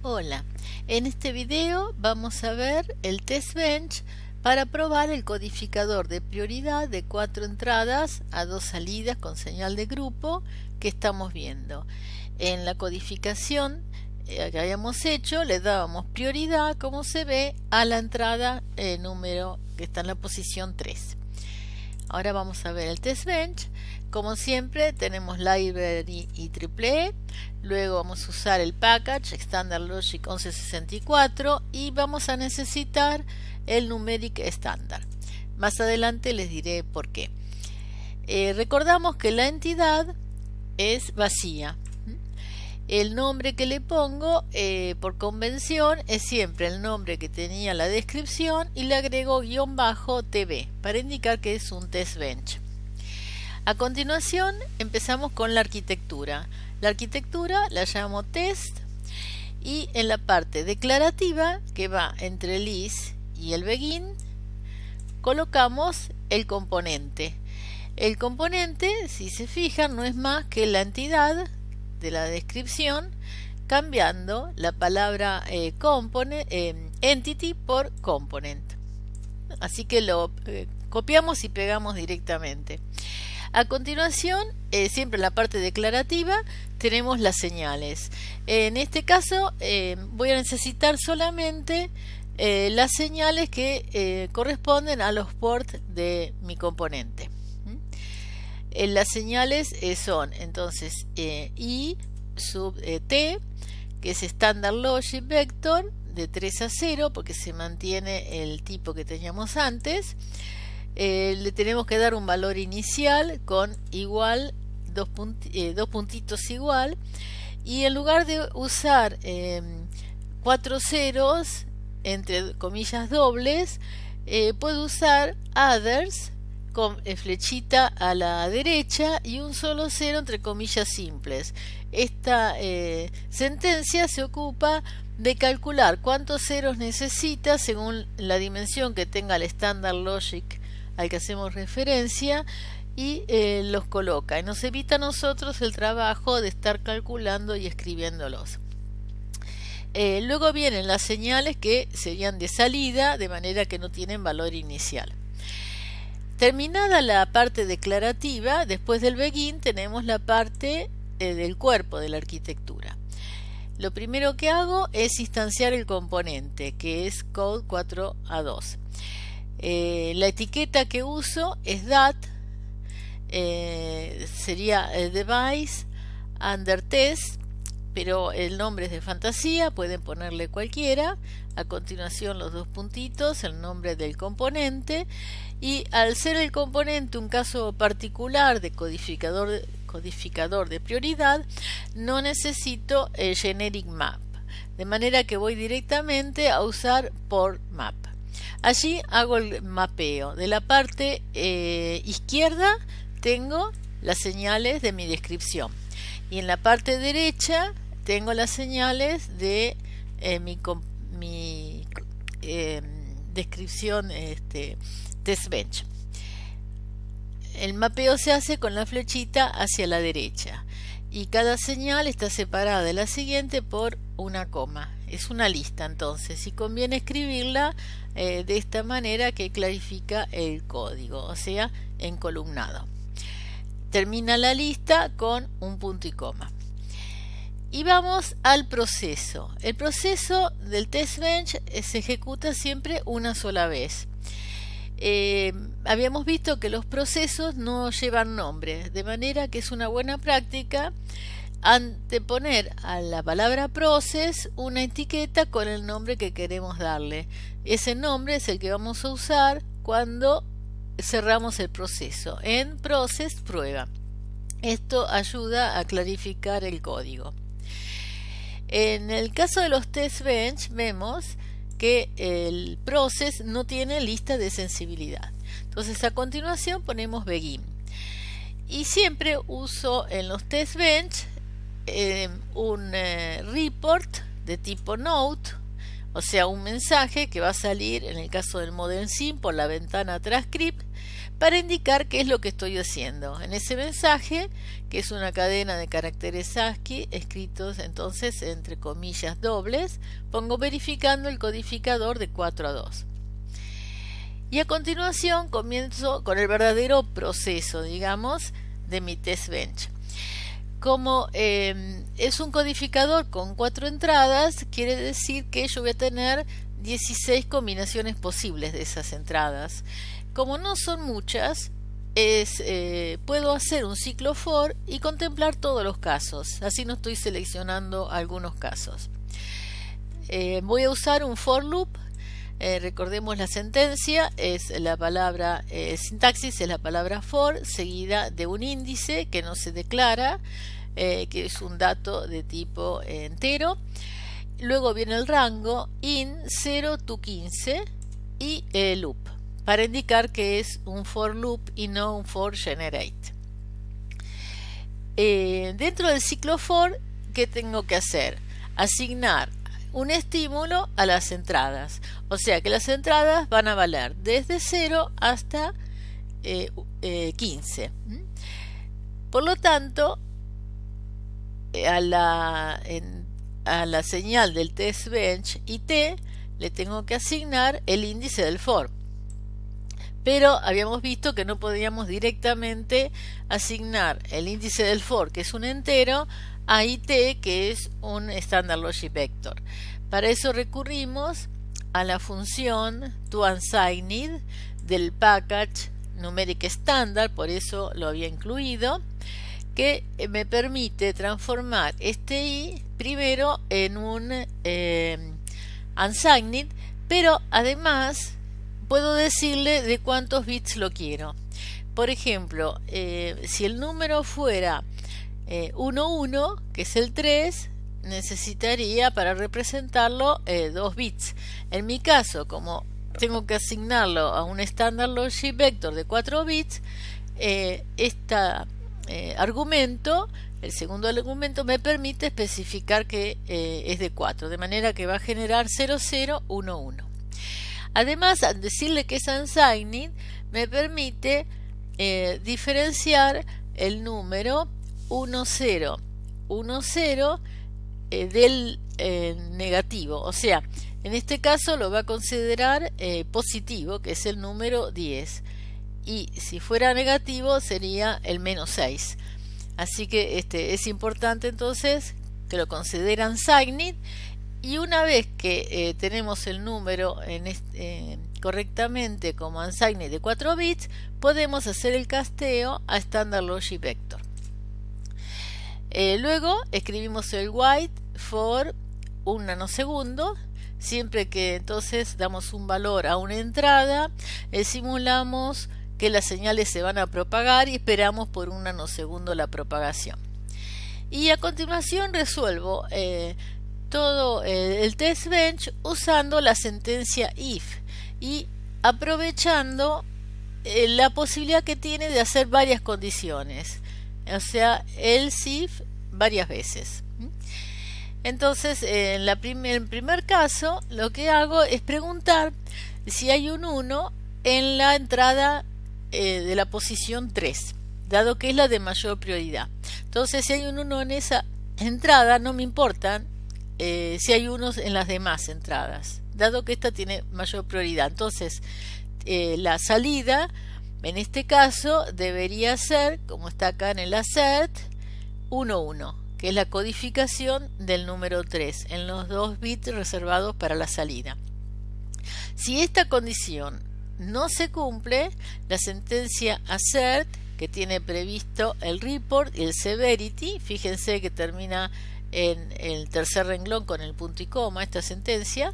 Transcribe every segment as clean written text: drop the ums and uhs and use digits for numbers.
Hola, en este video vamos a ver el test bench para probar el codificador de prioridad de 4 entradas a 2 salidas con señal de grupo que estamos viendo. En la codificación que habíamos hecho le dábamos prioridad, como se ve, a la entrada número que está en la posición 3. Ahora vamos a ver el test bench. Como siempre tenemos library y AAA. Luego vamos a usar el package Standard Logic 1164 y vamos a necesitar el numeric estándar. Más adelante les diré por qué. Recordamos que la entidad es vacía. El nombre que le pongo por convención es siempre el nombre que tenía la descripción y le agrego _tb para indicar que es un test bench. A continuación empezamos con la arquitectura. La arquitectura la llamo test y en la parte declarativa que va entre el is y el begin colocamos el componente. El componente, si se fijan, no es más que la entidad de la descripción cambiando la palabra entity por component. Así que lo copiamos y pegamos directamente. A continuación, siempre en la parte declarativa, tenemos las señales. En este caso voy a necesitar solamente las señales que corresponden a los ports de mi componente. Las señales son entonces I sub T, que es Standard Logic Vector de 3 a 0 porque se mantiene el tipo que teníamos antes. Le tenemos que dar un valor inicial con igual, dos puntitos igual, y en lugar de usar 4 ceros entre comillas dobles, puedo usar others con flechita a la derecha y un solo cero entre comillas simples. Esta sentencia se ocupa de calcular cuántos ceros necesita según la dimensión que tenga el Standard Logic al que hacemos referencia y los coloca y nos evita a nosotros el trabajo de estar calculando y escribiéndolos. Luego vienen las señales que serían de salida, de manera que no tienen valor inicial. Terminada la parte declarativa, después del begin tenemos la parte del cuerpo de la arquitectura. Lo primero que hago es instanciar el componente, que es code 4A2. La etiqueta que uso es dat, sería device under test, pero el nombre es de fantasía, pueden ponerle cualquiera. A continuación los dos puntitos, el nombre del componente, y al ser el componente un caso particular de codificador de prioridad, no necesito el generic map, de manera que voy directamente a usar port map. Allí hago el mapeo. De la parte izquierda tengo las señales de mi descripción y en la parte derecha tengo las señales de mi descripción test bench. El mapeo se hace con la flechita hacia la derecha y cada señal está separada de la siguiente por una coma. Es una lista, entonces, y conviene escribirla de esta manera que clarifica el código, o sea, encolumnado. Termina la lista con un punto y coma. Y vamos al proceso. El proceso del test bench se ejecuta siempre una sola vez. Habíamos visto que los procesos no llevan nombre, de manera que es una buena práctica anteponer a la palabra process una etiqueta con el nombre que queremos darle. Ese nombre es el que vamos a usar cuando cerramos el proceso en process prueba. Esto ayuda a clarificar el código. En el caso de los test bench vemos que el process no tiene lista de sensibilidad. Entonces a continuación ponemos begin. Y siempre uso en los test bench un report de tipo note, o sea, un mensaje que va a salir en el caso del model sim por la ventana transcript para indicar qué es lo que estoy haciendo. En ese mensaje, que es una cadena de caracteres ASCII escritos entonces entre comillas dobles, pongo verificando el codificador de 4 a 2. Y a continuación comienzo con el verdadero proceso, digamos, de mi test bench. Como es un codificador con 4 entradas, quiere decir que yo voy a tener 16 combinaciones posibles de esas entradas. Como no son muchas, puedo hacer un ciclo for y contemplar todos los casos. Así no estoy seleccionando algunos casos. Voy a usar un for loop. Recordemos la sentencia, es la palabra sintaxis, es la palabra for seguida de un índice que no se declara, que es un dato de tipo entero. Luego viene el rango in 0 to 15 y loop para indicar que es un for loop y no un for generate. Dentro del ciclo for, ¿qué tengo que hacer? Asignar un estímulo a las entradas, o sea que las entradas van a valer desde 0 hasta 15. Por lo tanto, a la señal del test bench IT le tengo que asignar el índice del for. Pero habíamos visto que no podíamos directamente asignar el índice del for, que es un entero, a IT, que es un Standard Logic Vector. Para eso recurrimos a la función toUnsigned del package numeric standard, por eso lo había incluido, que me permite transformar este i primero en un unsigned, pero además puedo decirle de cuántos bits lo quiero. Por ejemplo, si el número fuera 1,1, que es el 3, necesitaría para representarlo 2 bits. En mi caso, como tengo que asignarlo a un Standard Logic Vector de 4 bits, argumento, el segundo argumento, me permite especificar que es de 4, de manera que va a generar 0011. Además, al decirle que es unsigned, me permite diferenciar el número 1010 del negativo, o sea, en este caso lo va a considerar positivo, que es el número 10, y si fuera negativo sería el -6. Así que es importante entonces que lo consideran unsigned, y una vez que tenemos el número correctamente como unsigned de 4 bits, podemos hacer el casteo a Standard Logic Vector. Luego escribimos el while for 1 nanosegundo. Siempre que entonces damos un valor a una entrada, simulamos que las señales se van a propagar y esperamos por 1 nanosegundo la propagación. Y a continuación resuelvo todo el test bench usando la sentencia if y aprovechando la posibilidad que tiene de hacer varias condiciones, o sea, else if varias veces. Entonces, en el primer caso, lo que hago es preguntar si hay un 1 en la entrada de la posición 3, dado que es la de mayor prioridad. Entonces, si hay un 1 en esa entrada, no me importan si hay unos en las demás entradas, dado que esta tiene mayor prioridad. Entonces, la salida, en este caso, debería ser, como está acá en el assert, 1,1, que es la codificación del número 3 en los 2 bits reservados para la salida. Si esta condición no se cumple, la sentencia assert, que tiene previsto el report y el severity, fíjense que termina en el tercer renglón con el punto y coma esta sentencia,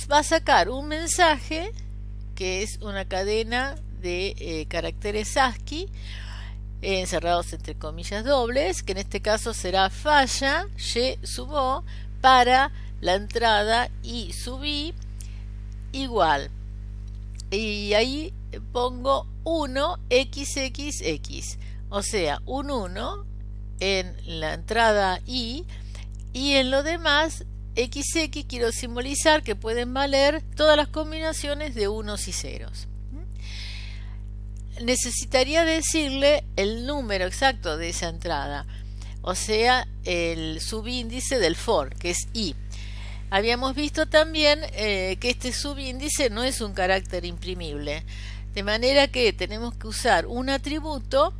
va a sacar un mensaje que es una cadena de caracteres ASCII encerrados entre comillas dobles, que en este caso será falla y sub o para la entrada i sub i igual, y ahí pongo 1xxx, o sea, un 1 en la entrada i, y en lo demás XX quiero simbolizar que pueden valer todas las combinaciones de unos y ceros. Necesitaría decirle el número exacto de esa entrada, o sea, el subíndice del for, que es i. Habíamos visto también que este subíndice no es un carácter imprimible, de manera que tenemos que usar un atributo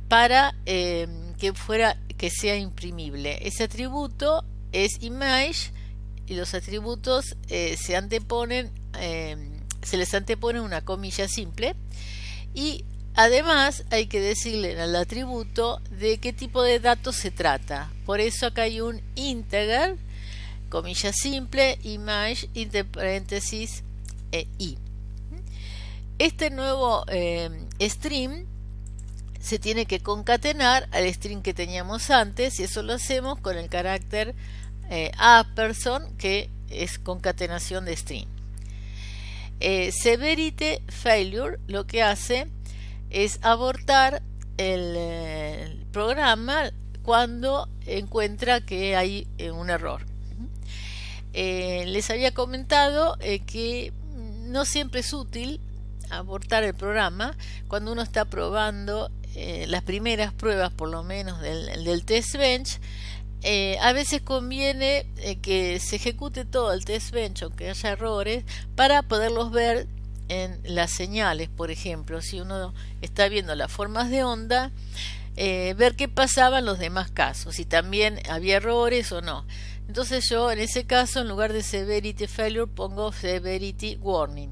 para que sea imprimible. Ese atributo es image y los atributos se les antepone una comilla simple, y además hay que decirle al atributo de qué tipo de datos se trata. Por eso acá hay un integer, comilla simple, image, entre paréntesis, i. Este nuevo string se tiene que concatenar al string que teníamos antes, y eso lo hacemos con el carácter ampersand, que es concatenación de string. Severity failure lo que hace es abortar el programa cuando encuentra que hay un error. Les había comentado que no siempre es útil abortar el programa cuando uno está probando las primeras pruebas, por lo menos del test bench. A veces conviene que se ejecute todo el test bench aunque haya errores, para poderlos ver en las señales. Por ejemplo, si uno está viendo las formas de onda, ver qué pasaba en los demás casos, si también había errores o no. Entonces yo en ese caso, en lugar de severity failure, pongo severity warning.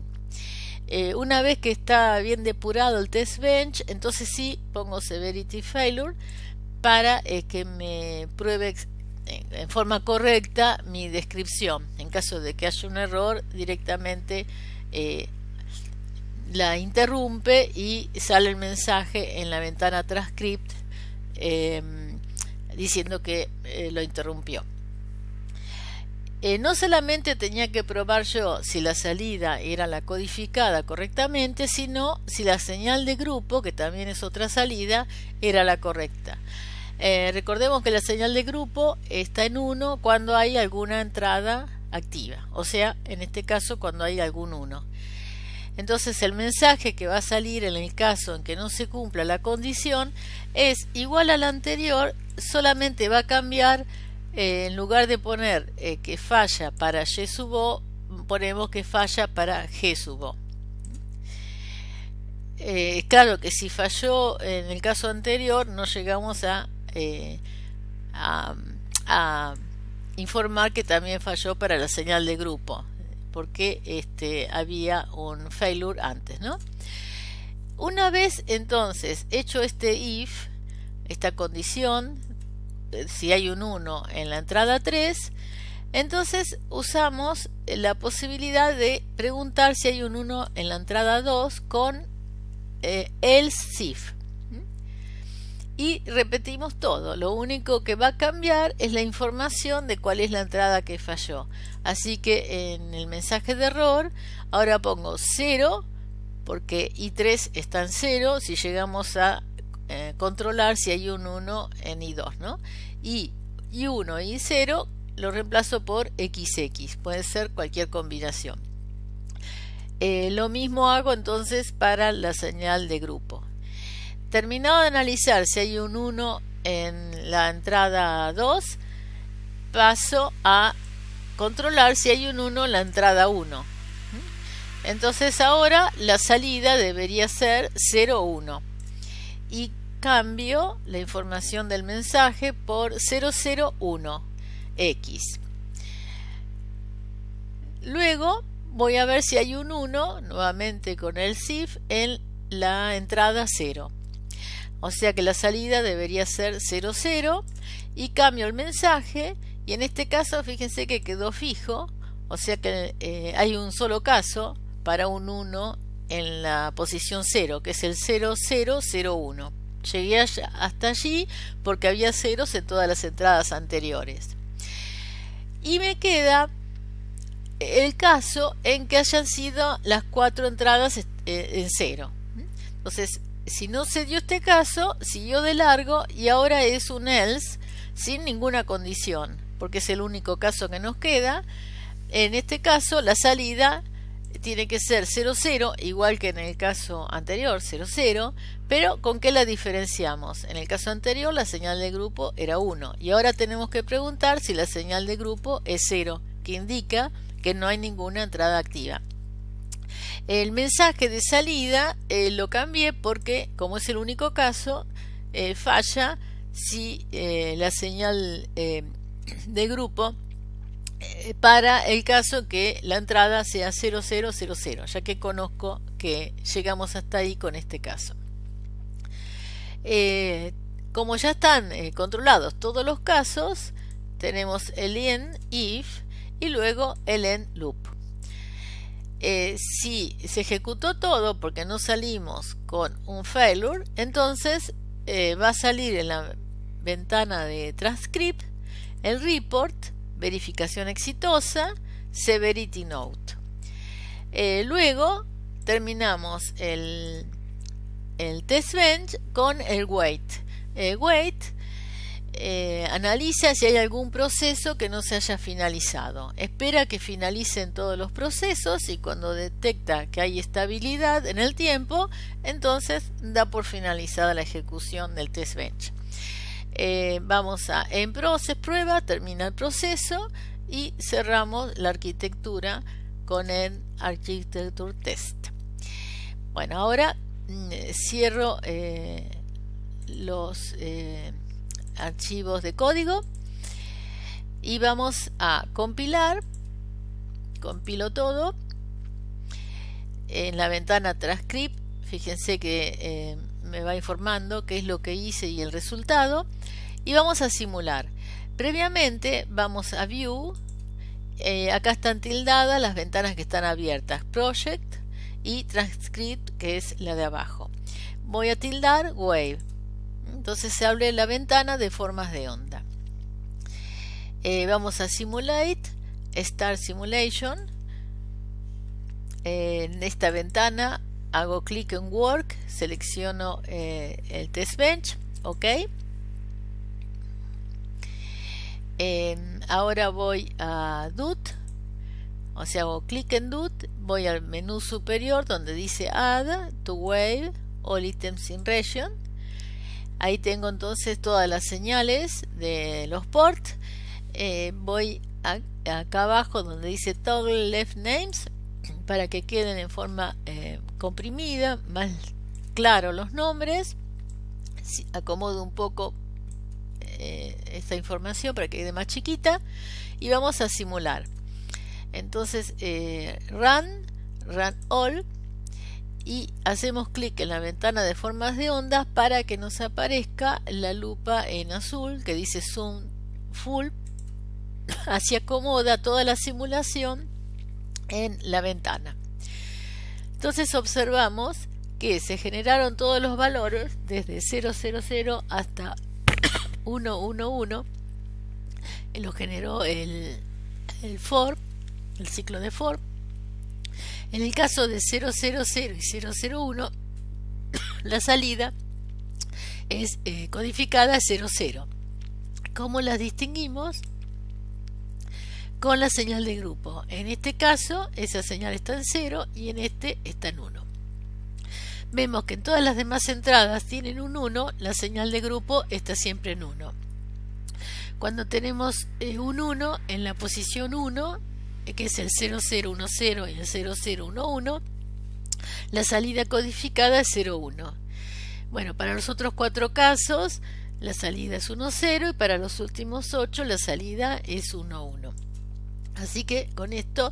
Una vez que está bien depurado el test bench, entonces sí pongo severity failure para que me pruebe en forma correcta mi descripción. En caso de que haya un error, directamente la interrumpe y sale el mensaje en la ventana transcript diciendo que lo interrumpió. No solamente tenía que probar yo si la salida era la codificada correctamente, sino si la señal de grupo, que también es otra salida, era la correcta. Recordemos que la señal de grupo está en 1 cuando hay alguna entrada activa, o sea, en este caso cuando hay algún 1. Entonces el mensaje que va a salir en el caso en que no se cumpla la condición es igual al anterior, solamente va a cambiar. En lugar de poner que falla para Y sub O, ponemos que falla para G sub O. Claro que si falló en el caso anterior, no llegamos a informar que también falló para la señal de grupo, porque había un failure antes, ¿no? Una vez entonces hecho este if, esta condición, si hay un 1 en la entrada 3, entonces usamos la posibilidad de preguntar si hay un 1 en la entrada 2 con else if. Y repetimos todo. Lo único que va a cambiar es la información de cuál es la entrada que falló. Así que en el mensaje de error ahora pongo 0 porque i3 está en 0 si llegamos a controlar si hay un 1 en i2, ¿no? Y 1 y 0 lo reemplazo por XX, puede ser cualquier combinación. Lo mismo hago entonces para la señal de grupo. Terminado de analizar si hay un 1 en la entrada 2, paso a controlar si hay un 1 en la entrada 1. Entonces ahora la salida debería ser 0, 1. Y cambio la información del mensaje por 001X. Luego voy a ver si hay un 1, nuevamente con el if, en la entrada 0. O sea que la salida debería ser 00 y cambio el mensaje, y en este caso fíjense que quedó fijo, o sea que hay un solo caso para un 1 en la posición 0, que es el 0001. Llegué hasta allí porque había ceros en todas las entradas anteriores. Y me queda el caso en que hayan sido las 4 entradas en 0. Entonces, si no se dio este caso, siguió de largo y ahora es un else sin ninguna condición, porque es el único caso que nos queda. En este caso la salida tiene que ser 00, igual que en el caso anterior, 00, pero ¿con qué la diferenciamos? En el caso anterior la señal de grupo era 1 y ahora tenemos que preguntar si la señal de grupo es 0, que indica que no hay ninguna entrada activa. El mensaje de salida lo cambié porque, como es el único caso, falla si la señal de grupo para el caso que la entrada sea 0000, ya que conozco que llegamos hasta ahí con este caso. Como ya están controlados todos los casos, tenemos el end if y luego el end loop. Si se ejecutó todo porque no salimos con un failure, entonces va a salir en la ventana de transcript el report, verificación exitosa, severity note. Luego terminamos el test bench con el wait. Wait analiza si hay algún proceso que no se haya finalizado. Espera que finalicen todos los procesos y cuando detecta que hay estabilidad en el tiempo, entonces da por finalizada la ejecución del test bench. Vamos a en process prueba, termina el proceso y cerramos la arquitectura con el architecture test. Bueno, ahora cierro los archivos de código y vamos a compilar. Compilo todo en la ventana transcript. Fíjense que me va informando qué es lo que hice y el resultado, y vamos a simular. Previamente vamos a view, acá están tildadas las ventanas que están abiertas, project y transcript, que es la de abajo. Voy a tildar wave, entonces se abre la ventana de formas de onda. Vamos a simulate, start simulation. En esta ventana hago clic en work, selecciono el test bench, ok. Ahora voy a DUT, o sea, hago clic en DUT, voy al menú superior donde dice add to wave all items in region. Ahí tengo entonces todas las señales de los ports. Voy acá abajo donde dice toggle left names para que queden en forma comprimida, más claro los nombres. Acomodo un poco esta información para que quede más chiquita y vamos a simular. Entonces run all y hacemos clic en la ventana de formas de ondas para que nos aparezca la lupa en azul que dice zoom full. Así acomoda toda la simulación en la ventana. Entonces observamos que se generaron todos los valores desde 000 hasta 111. Lo generó el for, el ciclo de for. En el caso de 000 y 001, la salida es codificada a 00. ¿Cómo las distinguimos? Con la señal de grupo. En este caso esa señal está en 0 y en este está en 1. Vemos que en todas las demás entradas tienen un 1, la señal de grupo está siempre en 1. Cuando tenemos un 1 en la posición 1, que es el 0010 y el 0011, la salida codificada es 01. Bueno, para los otros 4 casos la salida es 10 y para los últimos 8 la salida es 11. Así que con esto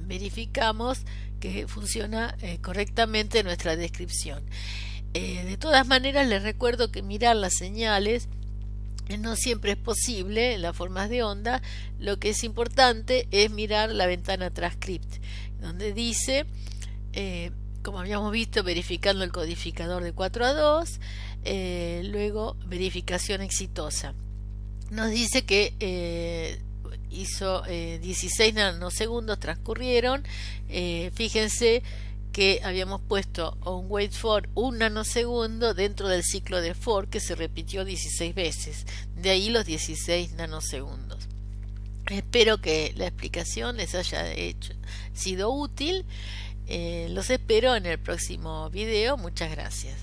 verificamos que funciona correctamente nuestra descripción. De todas maneras les recuerdo que mirar las señales no siempre es posible en las formas de onda. Lo que es importante es mirar la ventana transcript donde dice, como habíamos visto, verificando el codificador de 4 a 2, luego verificación exitosa. Nos dice que hizo 16 nanosegundos transcurrieron. Fíjense que habíamos puesto un wait for 1 nanosegundo dentro del ciclo de for que se repitió 16 veces. De ahí los 16 nanosegundos. Espero que la explicación les haya sido útil. Los espero en el próximo video. Muchas gracias.